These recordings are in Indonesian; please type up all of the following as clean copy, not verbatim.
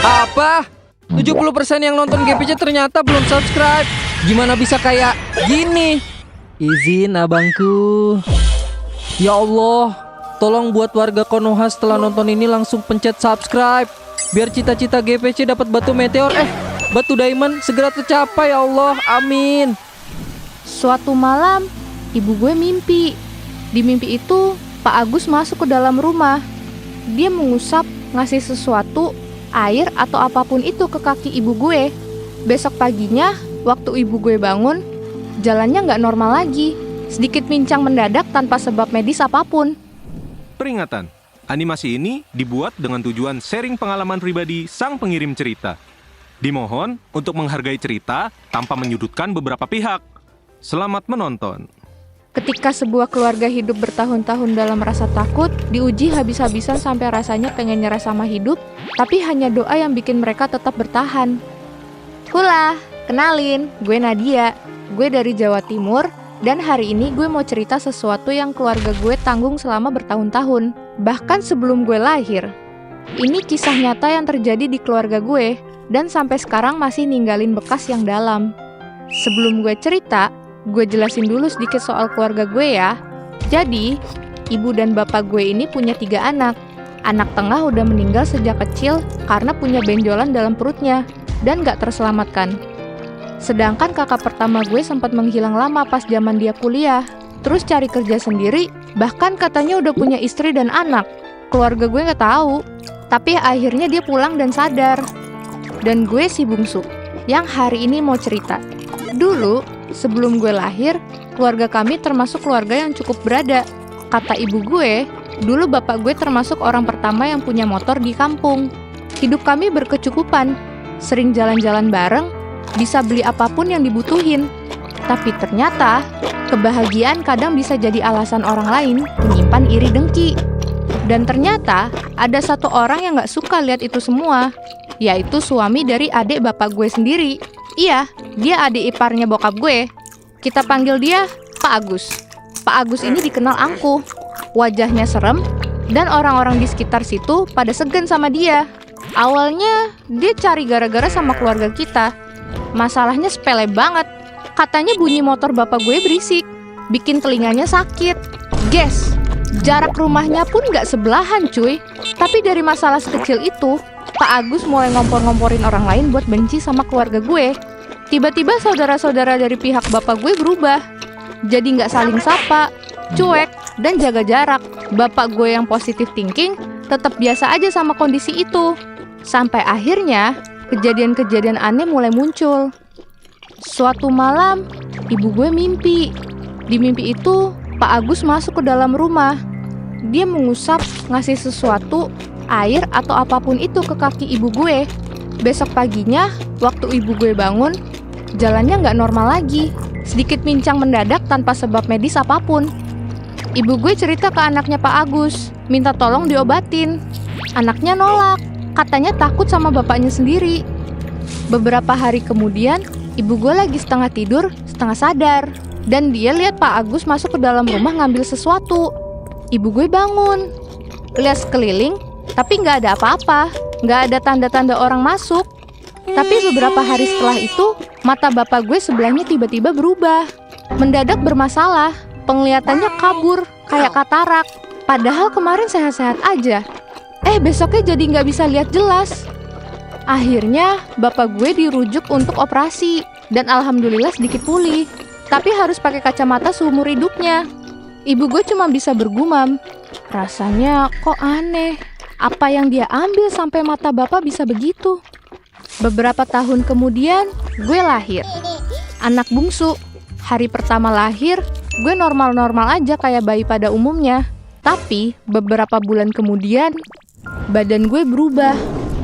Apa? 70% yang nonton GPC ternyata belum subscribe. Gimana bisa kayak gini? Izin abangku. Ya Allah, tolong buat warga Konoha setelah nonton ini langsung pencet subscribe, biar cita-cita GPC dapat batu meteor, batu diamond segera tercapai ya Allah. Amin. Suatu malam, ibu gue mimpi. Di mimpi itu, Pak Agus masuk ke dalam rumah. Dia mengusap, ngasih sesuatu, air atau apapun itu ke kaki ibu gue. Besok paginya, waktu ibu gue bangun, jalannya nggak normal lagi. Sedikit pincang mendadak tanpa sebab medis apapun. Peringatan, animasi ini dibuat dengan tujuan sharing pengalaman pribadi sang pengirim cerita. Dimohon untuk menghargai cerita tanpa menyudutkan beberapa pihak. Selamat menonton. Ketika sebuah keluarga hidup bertahun-tahun dalam rasa takut, diuji habis-habisan sampai rasanya pengen nyerah sama hidup, tapi hanya doa yang bikin mereka tetap bertahan. Hula, kenalin, gue Nadia. Gue dari Jawa Timur, dan hari ini gue mau cerita sesuatu yang keluarga gue tanggung selama bertahun-tahun, bahkan sebelum gue lahir. Ini kisah nyata yang terjadi di keluarga gue, dan sampai sekarang masih ninggalin bekas yang dalam. Sebelum gue cerita, gue jelasin dulu sedikit soal keluarga gue ya. Jadi, ibu dan bapak gue ini punya 3 anak. Anak tengah udah meninggal sejak kecil karena punya benjolan dalam perutnya dan gak terselamatkan. Sedangkan kakak pertama gue sempat menghilang lama pas zaman dia kuliah. Terus cari kerja sendiri, bahkan katanya udah punya istri dan anak. Keluarga gue gak tahu. Tapi akhirnya dia pulang dan sadar. Dan gue si bungsu, yang hari ini mau cerita. Dulu, sebelum gue lahir, keluarga kami termasuk keluarga yang cukup berada. Kata ibu gue, dulu bapak gue termasuk orang pertama yang punya motor di kampung. Hidup kami berkecukupan, sering jalan-jalan bareng, bisa beli apapun yang dibutuhin. Tapi ternyata, kebahagiaan kadang bisa jadi alasan orang lain menyimpan iri dengki. Dan ternyata, ada satu orang yang gak suka lihat itu semua, yaitu suami dari adik bapak gue sendiri. Iya, dia adik iparnya bokap gue. Kita panggil dia Pak Agus. Pak Agus ini dikenal angkuh. Wajahnya serem, dan orang-orang di sekitar situ pada segan sama dia. Awalnya, dia cari gara-gara sama keluarga kita. Masalahnya sepele banget. Katanya bunyi motor bapak gue berisik, bikin telinganya sakit. Guess, jarak rumahnya pun gak sebelahan cuy. Tapi dari masalah sekecil itu, Pak Agus mulai ngompor-ngomporin orang lain buat benci sama keluarga gue. Tiba-tiba saudara-saudara dari pihak bapak gue berubah. Jadi nggak saling sapa, cuek, dan jaga jarak. Bapak gue yang positive thinking tetap biasa aja sama kondisi itu. Sampai akhirnya, kejadian-kejadian aneh mulai muncul. Suatu malam, ibu gue mimpi. Di mimpi itu, Pak Agus masuk ke dalam rumah. Dia mengusap, ngasih sesuatu, air atau apapun itu ke kaki ibu gue. Besok paginya, waktu ibu gue bangun, jalannya nggak normal lagi. Sedikit pincang mendadak tanpa sebab medis apapun. Ibu gue cerita ke anaknya Pak Agus, minta tolong diobatin. Anaknya nolak, katanya takut sama bapaknya sendiri. Beberapa hari kemudian, ibu gue lagi setengah tidur, setengah sadar. Dan dia lihat Pak Agus masuk ke dalam rumah ngambil sesuatu. Ibu gue bangun, lihat sekeliling, tapi nggak ada apa-apa, nggak ada tanda-tanda orang masuk. Tapi beberapa hari setelah itu, mata bapak gue sebelahnya tiba-tiba berubah. Mendadak bermasalah, penglihatannya kabur, kayak katarak. Padahal kemarin sehat-sehat aja. Besoknya jadi nggak bisa lihat jelas. Akhirnya, bapak gue dirujuk untuk operasi, dan alhamdulillah sedikit pulih. Tapi harus pakai kacamata seumur hidupnya. Ibu gue cuma bisa bergumam, rasanya kok aneh. Apa yang dia ambil sampai mata bapak bisa begitu? Beberapa tahun kemudian, gue lahir. Anak bungsu. Hari pertama lahir, gue normal-normal aja kayak bayi pada umumnya. Tapi, beberapa bulan kemudian, badan gue berubah.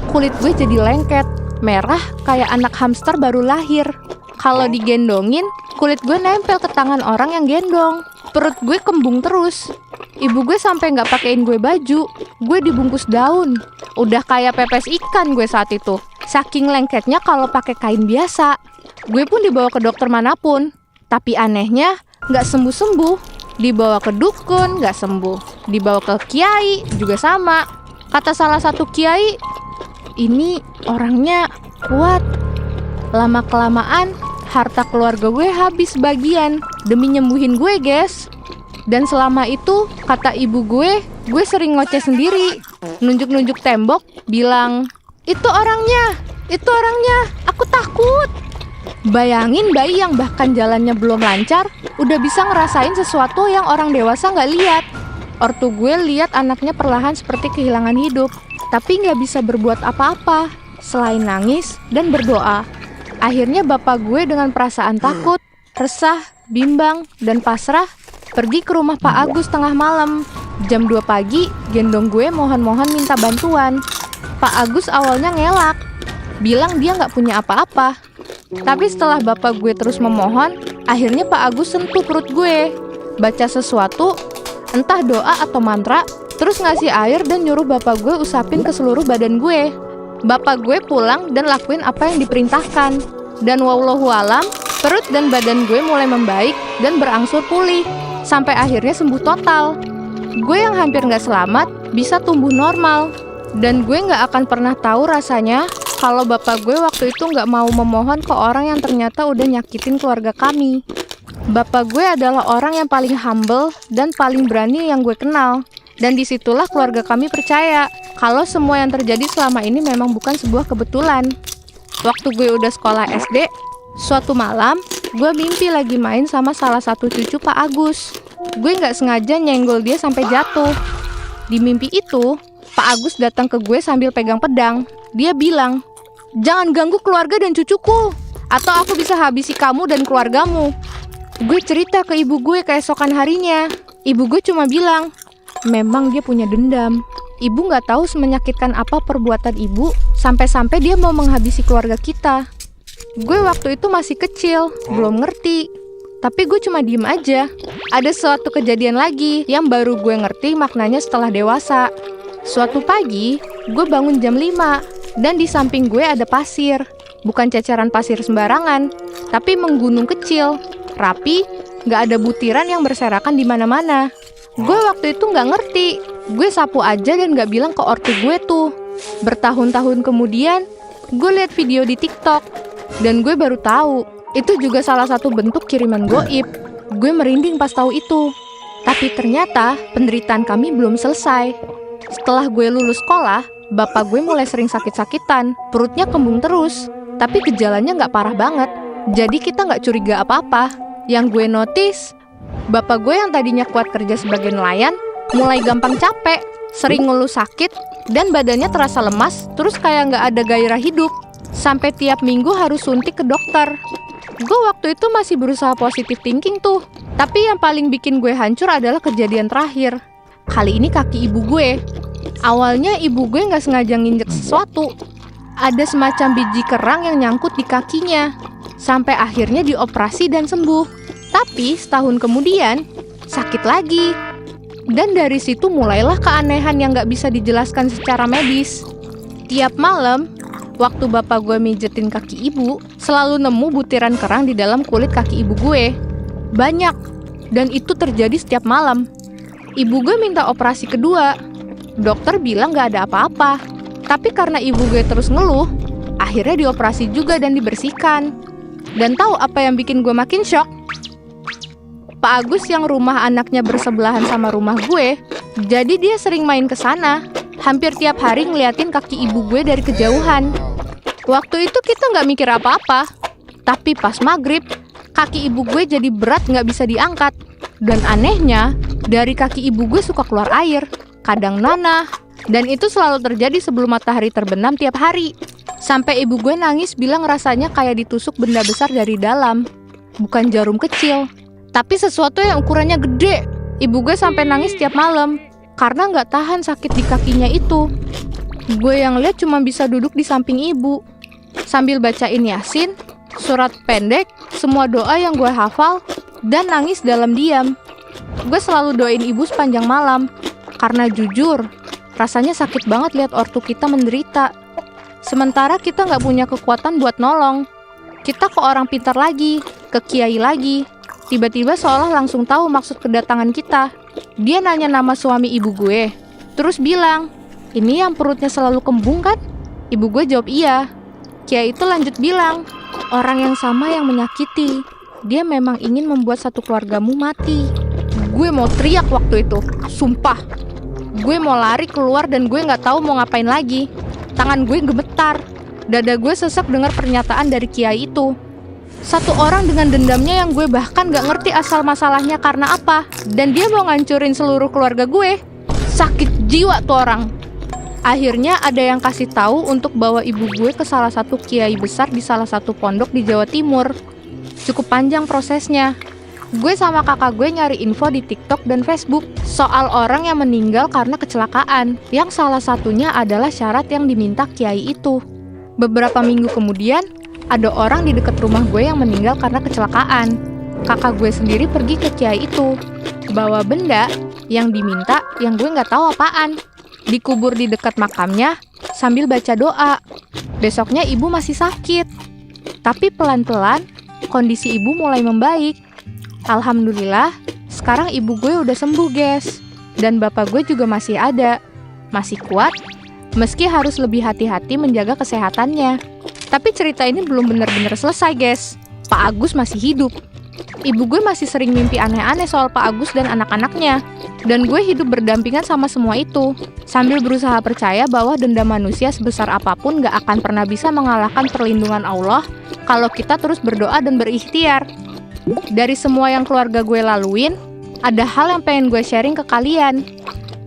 Kulit gue jadi lengket, merah kayak anak hamster baru lahir. Kalau digendongin, kulit gue nempel ke tangan orang yang gendong. Perut gue kembung terus. Ibu gue sampai nggak pakein gue baju. Gue dibungkus daun. Udah kayak pepes ikan gue saat itu. Saking lengketnya kalau pakai kain biasa. Gue pun dibawa ke dokter manapun. Tapi anehnya nggak sembuh-sembuh. Dibawa ke dukun nggak sembuh. Dibawa ke kiai juga sama. Kata salah satu kiai, ini orangnya kuat. Lama-kelamaan, harta keluarga gue habis bagian demi nyembuhin gue, guys. Dan selama itu, kata ibu gue sering ngoceh sendiri. Nunjuk-nunjuk tembok, bilang, itu orangnya, aku takut. Bayangin bayi yang bahkan jalannya belum lancar, udah bisa ngerasain sesuatu yang orang dewasa nggak lihat. Ortu gue lihat anaknya perlahan seperti kehilangan hidup, tapi nggak bisa berbuat apa-apa, selain nangis dan berdoa. Akhirnya bapak gue dengan perasaan takut, resah, bimbang, dan pasrah, pergi ke rumah Pak Agus tengah malam. Jam 2 pagi, gendong gue mohon-mohon minta bantuan. Pak Agus awalnya ngelak, bilang dia nggak punya apa-apa. Tapi setelah bapak gue terus memohon, akhirnya Pak Agus sentuh perut gue, baca sesuatu, entah doa atau mantra, terus ngasih air dan nyuruh bapak gue usapin ke seluruh badan gue. Bapak gue pulang dan lakuin apa yang diperintahkan. Dan wallahualam, perut dan badan gue mulai membaik dan berangsur pulih, sampai akhirnya sembuh total. Gue yang hampir nggak selamat bisa tumbuh normal. Dan gue nggak akan pernah tahu rasanya kalau bapak gue waktu itu nggak mau memohon ke orang yang ternyata udah nyakitin keluarga kami. Bapak gue adalah orang yang paling humble dan paling berani yang gue kenal. Dan disitulah keluarga kami percaya kalau semua yang terjadi selama ini memang bukan sebuah kebetulan. Waktu gue udah sekolah SD, suatu malam gue mimpi lagi main sama salah satu cucu Pak Agus. Gue nggak sengaja nyenggol dia sampai jatuh. Di mimpi itu, Pak Agus datang ke gue sambil pegang pedang. Dia bilang, jangan ganggu keluarga dan cucuku, atau aku bisa habisi kamu dan keluargamu. Gue cerita ke ibu gue keesokan harinya. Ibu gue cuma bilang, memang dia punya dendam. Ibu nggak tahu semenyakitkan apa perbuatan ibu, sampai-sampai dia mau menghabisi keluarga kita. Gue waktu itu masih kecil, belum ngerti. Tapi gue cuma diem aja. Ada suatu kejadian lagi yang baru gue ngerti maknanya setelah dewasa. Suatu pagi, gue bangun jam 5, dan di samping gue ada pasir. Bukan ceceran pasir sembarangan, tapi menggunung kecil, rapi, nggak ada butiran yang berserakan di mana-mana. Gue waktu itu nggak ngerti. Gue sapu aja dan nggak bilang ke ortu gue tuh. Bertahun-tahun kemudian, gue lihat video di TikTok, dan gue baru tahu itu juga salah satu bentuk kiriman goib. Gue merinding pas tahu itu. Tapi ternyata penderitaan kami belum selesai. Setelah gue lulus sekolah, bapak gue mulai sering sakit-sakitan, perutnya kembung terus, tapi gejalanya nggak parah banget. Jadi kita nggak curiga apa-apa. Yang gue notice, bapak gue yang tadinya kuat kerja sebagai nelayan, mulai gampang capek, sering ngeluh sakit, dan badannya terasa lemas, terus kayak nggak ada gairah hidup. Sampai tiap minggu harus suntik ke dokter. Gue waktu itu masih berusaha positive thinking tuh. Tapi yang paling bikin gue hancur adalah kejadian terakhir. Kali ini kaki ibu gue. Awalnya ibu gue nggak sengaja nginjek sesuatu. Ada semacam biji kerang yang nyangkut di kakinya. Sampai akhirnya dioperasi dan sembuh. Tapi setahun kemudian, sakit lagi. Dan dari situ mulailah keanehan yang nggak bisa dijelaskan secara medis. Tiap malam, waktu bapak gue mijetin kaki ibu, selalu nemu butiran kerang di dalam kulit kaki ibu gue. Banyak. Dan itu terjadi setiap malam. Ibu gue minta operasi kedua. Dokter bilang gak ada apa-apa. Tapi karena ibu gue terus ngeluh, akhirnya dioperasi juga dan dibersihkan. Dan tahu apa yang bikin gue makin shock? Pak Agus yang rumah anaknya bersebelahan sama rumah gue, jadi dia sering main ke sana. Hampir tiap hari ngeliatin kaki ibu gue dari kejauhan. Waktu itu kita nggak mikir apa-apa. Tapi pas maghrib, kaki ibu gue jadi berat nggak bisa diangkat. Dan anehnya, dari kaki ibu gue suka keluar air, kadang nanah. Dan itu selalu terjadi sebelum matahari terbenam tiap hari. Sampai ibu gue nangis bilang rasanya kayak ditusuk benda besar dari dalam. Bukan jarum kecil, tapi sesuatu yang ukurannya gede. Ibu gue sampai nangis tiap malam karena nggak tahan sakit di kakinya itu. Gue yang lihat cuma bisa duduk di samping ibu sambil bacain Yasin, surat pendek, semua doa yang gue hafal, dan nangis dalam diam. Gue selalu doain ibu sepanjang malam karena jujur, rasanya sakit banget lihat ortu kita menderita. Sementara kita nggak punya kekuatan buat nolong. Kita ke orang pintar lagi, ke kiai lagi. Tiba-tiba seolah langsung tahu maksud kedatangan kita. Dia nanya nama suami ibu gue, terus bilang, ini yang perutnya selalu kembung kan? Ibu gue jawab iya. Kiai itu lanjut bilang, orang yang sama yang menyakiti. Dia memang ingin membuat satu keluargamu mati. Gue mau teriak waktu itu, sumpah. Gue mau lari keluar dan gue nggak tahu mau ngapain lagi. Tangan gue gemetar. Dada gue sesak dengar pernyataan dari kiai itu. Satu orang dengan dendamnya yang gue bahkan nggak ngerti asal masalahnya karena apa. Dan dia mau ngancurin seluruh keluarga gue. Sakit jiwa tuh orang. Akhirnya ada yang kasih tahu untuk bawa ibu gue ke salah satu kiai besar di salah satu pondok di Jawa Timur. Cukup panjang prosesnya. Gue sama kakak gue nyari info di TikTok dan Facebook soal orang yang meninggal karena kecelakaan, yang salah satunya adalah syarat yang diminta kiai itu. Beberapa minggu kemudian, ada orang di dekat rumah gue yang meninggal karena kecelakaan. Kakak gue sendiri pergi ke kiai itu, bawa benda yang diminta yang gue nggak tahu apaan. Dikubur di dekat makamnya sambil baca doa. Besoknya ibu masih sakit, tapi pelan-pelan kondisi ibu mulai membaik. Alhamdulillah, sekarang ibu gue udah sembuh, guys. Dan bapak gue juga masih ada. Masih kuat, meski harus lebih hati-hati menjaga kesehatannya. Tapi cerita ini belum benar-benar selesai, guys. Pak Agus masih hidup. Ibu gue masih sering mimpi aneh-aneh soal Pak Agus dan anak-anaknya. Dan gue hidup berdampingan sama semua itu. Sambil berusaha percaya bahwa dendam manusia sebesar apapun gak akan pernah bisa mengalahkan perlindungan Allah kalau kita terus berdoa dan berikhtiar. Dari semua yang keluarga gue laluin, ada hal yang pengen gue sharing ke kalian.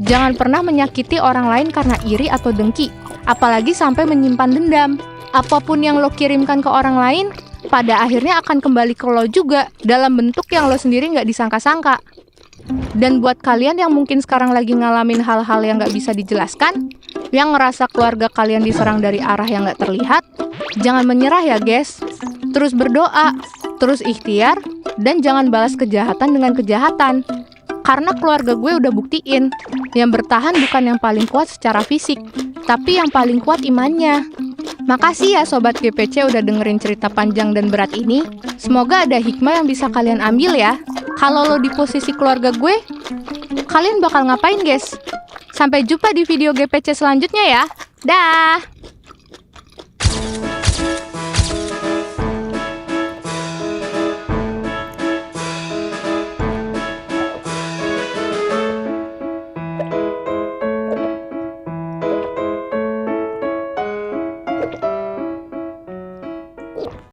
Jangan pernah menyakiti orang lain karena iri atau dengki, apalagi sampai menyimpan dendam. Apapun yang lo kirimkan ke orang lain, pada akhirnya akan kembali ke lo juga, dalam bentuk yang lo sendiri nggak disangka-sangka. Dan buat kalian yang mungkin sekarang lagi ngalamin hal-hal yang nggak bisa dijelaskan, yang ngerasa keluarga kalian diserang dari arah yang nggak terlihat, jangan menyerah ya guys. Terus berdoa, terus ikhtiar, dan jangan balas kejahatan dengan kejahatan. Karena keluarga gue udah buktiin, yang bertahan bukan yang paling kuat secara fisik, tapi yang paling kuat imannya. Makasih ya Sobat GPC udah dengerin cerita panjang dan berat ini. Semoga ada hikmah yang bisa kalian ambil ya. Kalau lo di posisi keluarga gue, kalian bakal ngapain guys? Sampai jumpa di video GPC selanjutnya ya. Dah!